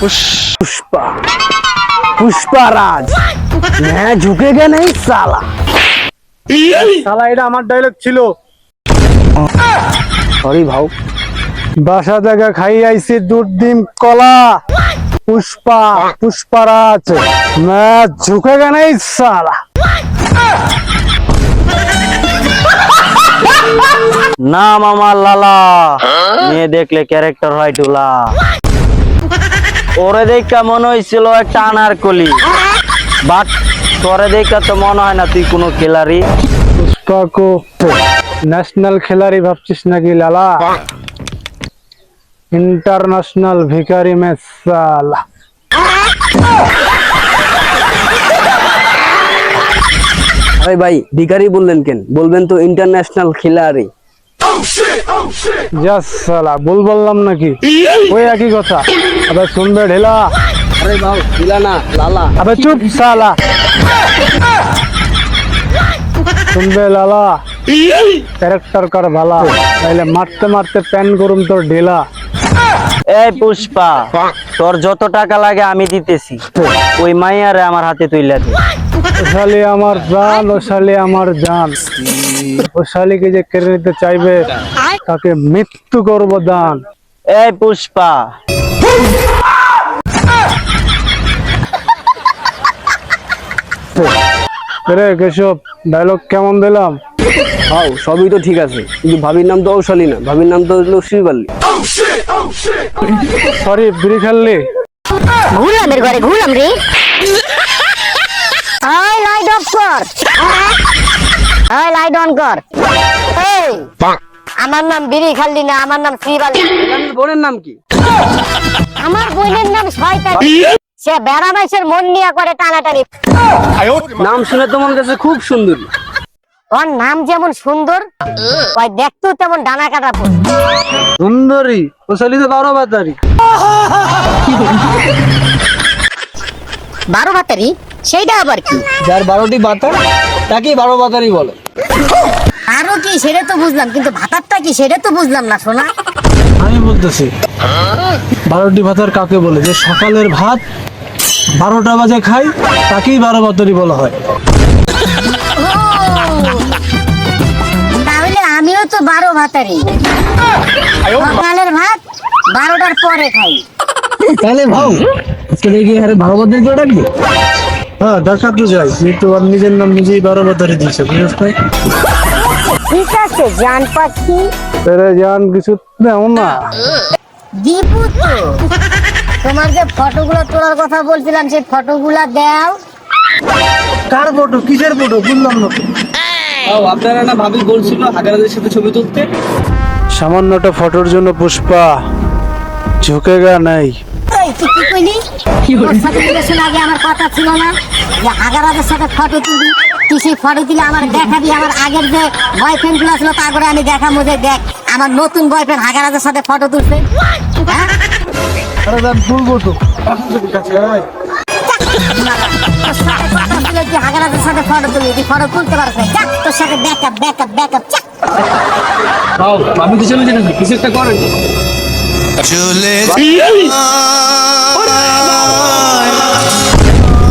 पुष्पा पुष्पाराज मैं झुकेगा नहीं साला শালা এটা আমার ডায়লগ ছিল। সরি ভাও বাসা জায়গা খাই আইছি দুধ ডিম কলা। পুষ্পা পুষ্পারাজ मैं झुकेगा नहीं साला। নাম আমার লালা মেয়ে দেখলে ক্যারেক্টার হয় টুলা ওরে দেখা মনে হয়েছিল একটা আনারকলি বাট তোরে দেখা তো মনে হয় না তুই কোনো খেলারি पुष्पा को नेशनल खिलाड़ी भावचिस नाকি लाला इंटरनेशनल भिखारी में साला। আরে ভাই ভিখারি বললেন কেন বলবেন তো ইন্টারন্যাশনাল খিলাড়ি यस साला बोल बोललाम नाকি ওই একই কথা। अबे सुन बे ढेला। আরে ভাও খিলা না লালা अबे चुप साला। सुन बे लाला कैरेक्टर कर भाला पहले मारते मारते पैन करूम तो ढेला। এই পুষ্পা তোর যত টাকা লাগে আমি দিতেছি ওই মাইয়ারে আমার হাতে তুইলা দে ওশালি আমার জান ওশালি আমার জান ওশালিকে যে কেড়ে নিতে চাইবে তাকে মৃত্যু করব দান। এই পুষ্পা রে কেশব ডায়লগ কেমন দিলাম? হাও সবই তো ঠিক আছে কিন্তু ভাবির নাম তো ঔশালী না ভাবির নাম তো হলো শ্রীবাল্লি সরি বিড়ি খেললি ঘুরলাম এর ঘরে ঘুরলাম রে। ওই লাইট অফ কর, ওই লাইট অন কর। এই আমার নাম বিড়ি খাল্লি না, আমার নাম শ্রীবালি। বোনের নাম কি? আমার বোনের নাম শয়তানি। সে বেড়া মাইসের মন নিয়ে করে টানাটানি। নাম শুনে তো মনে হচ্ছে খুব সুন্দর। ওর নাম যেমন সুন্দর ওই দেখতেও তেমন ডানা কাটা ফুল। সুন্দরী ওশালি তো 12 বাতারি। 12 বাতারি সেইটা আবার কি? যার 12টি বাতার তাকেই 12 বাতারি বলে। আরো কি সেটা তো বুঝলাম কিন্তু ভাতারটা কি সেটা তো বুঝলাম না সোনা। আমি বলতেছি 12টি ভাতার কাকে বলে? যে সকালের ভাত 12টা বাজে খাই তাকেই 12 বাতারি বলা হয়। তাহলে আমিও তো 12 ভাতারি। সকালের ভাত 12টার পরে খাই। তাহলে ভাও আজকে দেখি আরে 12 বাতারি করে ডাকবি। হ্যাঁ দেখা তো যাই কিন্তু ওর নিজের নাম নিজেই 12 বাতারি দিয়েছে বুঝছ না? ঠিক আছে জান পাখি তেরে জান কিছু দেও না। দীপু তো তোমার যে ফটোগুলো তোলার কথা বলছিলাম সেই ফটোগুলো দাও। কার ফটো? কিসের ফটো? বুঝলাম না। আপনারা না ভাবি বলছিল হাগারাদের সাথে ছবি তুলতে। সামান্যটা ফটোর জন্য পুষ্পা ঝুঁকেগা নাই। এই তুই কি কইলি? ওর সাথে রিলেশন আগে আমার কথা ছিল না যে হাগারাদের সাথে ফটো তুলবি? তুই সেই ফটো দিলে আমার দেখাবি আমার আগের যে বয়ফ্রেন্ড গুলো ছিল তারপরে আমি দেখাবো যে দেখ আমার নতুন বয়ফ্রেন্ড হাগারাদের সাথে ফটো তুলছে। হ্যাঁ আরে দাম তুলবো তো কাছে আয়। তোর সাথে কথা ছিল যে হাগারাদের সাথে ফটো তুলবি, তুই ফটো তুলতে পারছ না। যা, তোর সাথে ব্যাকআপ ব্যাকআপ ব্যাকআপ চা। ভাও আমি তো চলে যেতে কিছু একটা করেন। চলে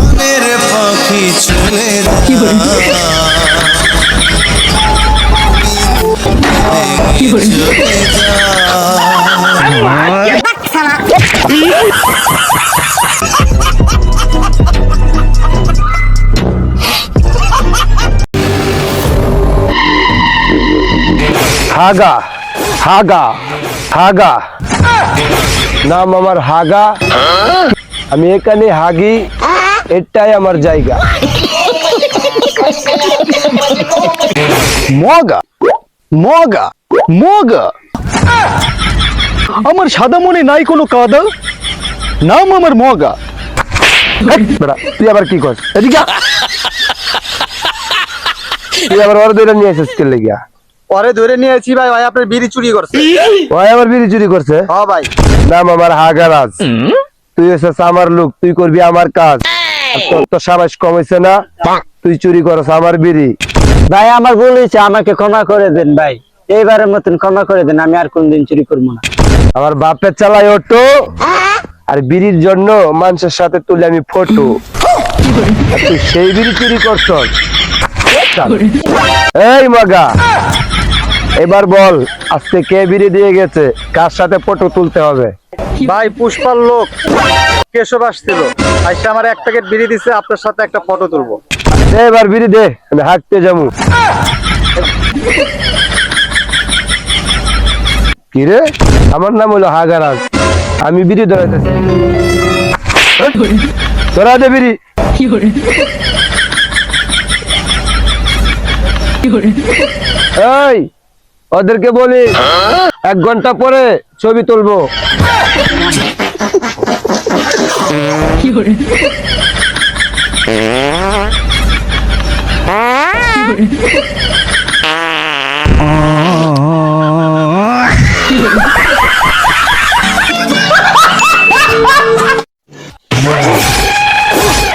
মনের পাখি চলে হাগা হাগা হাগা নাম আমার হাগা। আমি এখানে হাগি, এটাই আমার জায়গা। মগা মগা মগা আমার সাদা মনে নাই কোনো কাদা, নাম আমার মগা। তুই আবার কি কর? এদিকে তুই আবার ওর দইটা নিয়ে এসেছিস কে লেগিয়া? পরে ধরে নিয়েছি ভাই। ভাই আপনার বিড়ি চুরি করছে। ভাই আমার বিড়ি চুরি করছে? হ্যাঁ ভাই। নাম আমার হাগারাজ। তুই এসেছ আমার লোক, তুই করবি আমার কাজ। তোর তো সাবাস কম হয়েছে না? তুই চুরি করছ আমার বিড়ি। ভাই আমার ভুল হয়েছে আমাকে ক্ষমা করে দেন ভাই এইবারের মতন ক্ষমা করে দেন আমি আর কোনদিন চুরি করবো না। আমার বাপের চালাই অটো আর বিড়ির জন্য মানুষের সাথে তুলে আমি ফটো, তুই সেই বিড়ি চুরি করছ? এই মগা, এবার বল আজকে কে বিড়ি দিয়ে গেছে, কার সাথে ফটো তুলতে হবে? ভাই পুষ্পার লোক কেশব আসছিল, আইসা আমার 1 প্যাকেট বিড়ি দিছে, আপনার সাথে একটা ফটো তুলবো। দে এবার বিড়ি দে, আমি হাঁটতে যাবো। কি রে, আমার নাম হলো হাগারাজ, আমি বিড়ি ধরাইতেছি। ধরা দে বিড়ি। এই ওদেরকে বলি 1 ঘন্টা পরে ছবি তুলবো।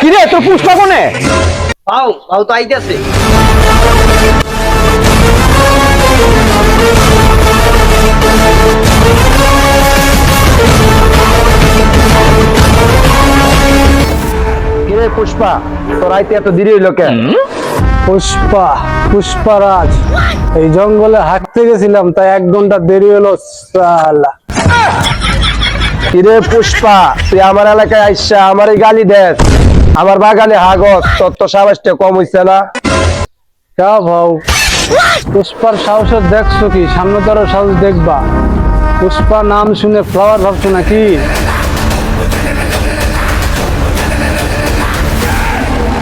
কিরে তোর পুষ্পা কোনে? পাও পাও তো আইতেছে। কিরে পুষ্পা, তোর আইতে এত দেরি হইলো কেন? পুষ্পা, পুষ্পারাজ, এই জঙ্গলে হাঁটতে গেছিলাম তাই 1 ঘন্টা দেরি হলো সালা। কিরে পুষ্পা, তুই আমার এলাকায় আইসা আমারই গালি দেস, আমার বাগানে হাগস, তোর তো সাহসটা কম হইছে না? কা ভাও, পুষ্পার সাহস দেখছো কি? সামনে তো আরো সাহস দেখবা। পুষ্পা নাম শুনে ফ্লাওয়ার ভাবছো নাকি?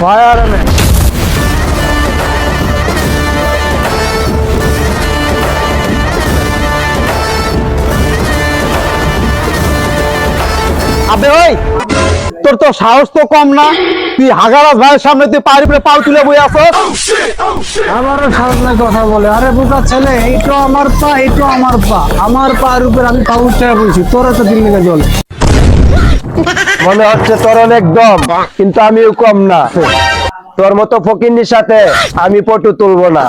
ফায়ার আবে ওই, তোর তো সাহস তো কম না, তুই হাগারাজ ভাইয়ের সামনে তুই পায়ের উপরে পাও তুলে বই আছো। আমারও সাহস নাই কথা বলে। আরে বোকা ছেলে, এইটো আমার পা, এইটো আমার পা, আমার পায়ের উপর আমি পা উঠে বলছি, তোরা তো দিল্লি লেগে জল। মনে হচ্ছে তোর অনেক দম, কিন্তু আমিও কম না। তোর মতো ফকিন্নির সাথে আমি ফটো তুলবো না।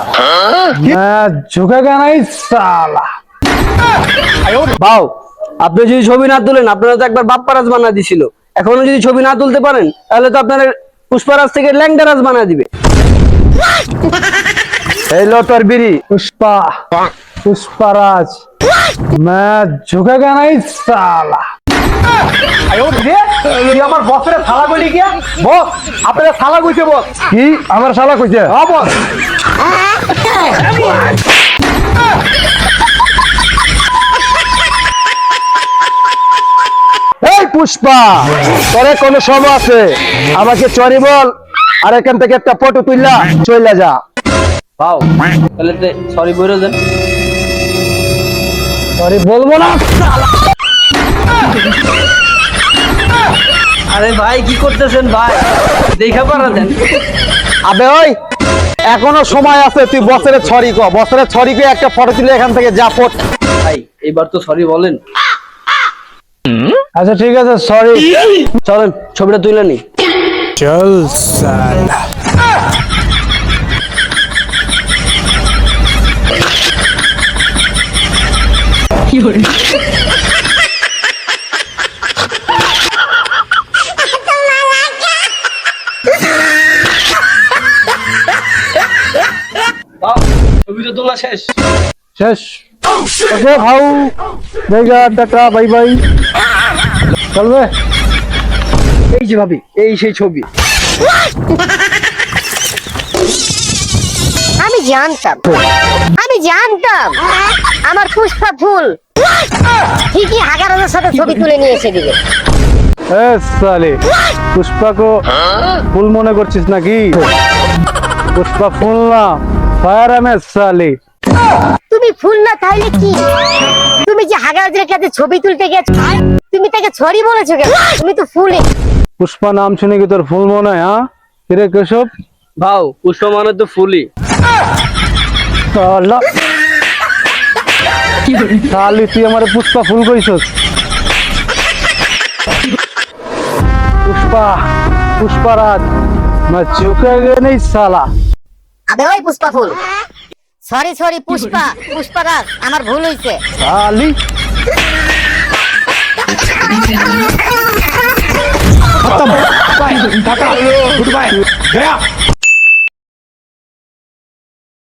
হ্যাঁ, ঝুঁকে নাই সালা। বাউ, আপনি যদি ছবি না তুলেন, আপনারা তো একবার বাপ্পারাজ বানা দিছিল, এখনো যদি ছবি না তুলতে পারেন তাহলে তো আপনার পুষ্পারাজ থেকে ল্যাংডারাজ বানা দিবে। এই লো তোর বিড়ি। पुष्पा, पुष्पाराज, मैं झुकेगा नहीं साला। তুই আমার বসের থালা কইলি কি? বস, আপনারা থালা কইছে বস। কি আমার শালা কইছে? হ্যাঁ বস। এই পুষ্পা, তোরে কোনো সময় আছে আমাকে চরি বল, আর এখান থেকে একটা ফটো তুললা চইলা যা। বাউ, তাহলে সরি বলে দেন। सॉरी बोलबो ना साला। আরে ভাই কি করতেছেন ভাই, দেখা পারা দেন। আবে ওই, এখনো সময় আছে, তুই বসের ছড়ি কো, বসের ছড়ি কো একটা ফটো তুলে এখান থেকে যা ফট। ভাই এবার তো সরি বলেন। अच्छा ठीक है सॉरी। চলেন ছবিটা তুলে নি। चल साला। বাউ, ছবিটা তোলা শেষ। शेष ओके भाऊ, देगा टाटा बाय बाय। चल बे। এই যে ভাবি, এই সেই ছবি। আমি জানতাম আমার পুষ্পা ফুল ঠিকই হাগারাজের সাথে ছবি তুলে নিয়ে এসে দিবে। ए साले, पुष्पा को फुल मने करছিস নাকি? पुष्पा फुल ना, फायर में साले। তুমি ফুল না তাহলে কি? তুমি যে হাগারাজের কাছে ছবি তুলতে গেছো, তুমি তাকে ছড়ি বলেছো কেন? তুমি তো ফুলই। पुष्पा नाम सुने की তোর ফুল মনে হয়? হ্যাঁ কিরে কেশব? বাউ, পুষ্পা মানে তো ফুলি। साला साली তুই আমারে পুষ্পা ফুল কইছস? पुष्पा, पुष्पाराज, मैं झुकेगा नहीं साला। আবে ওই পুষ্পা ফুল, সরি পুষ্পারাজ, আমার ভুল হইছে। साली खत्म। टाटा, गुड बाय, गया।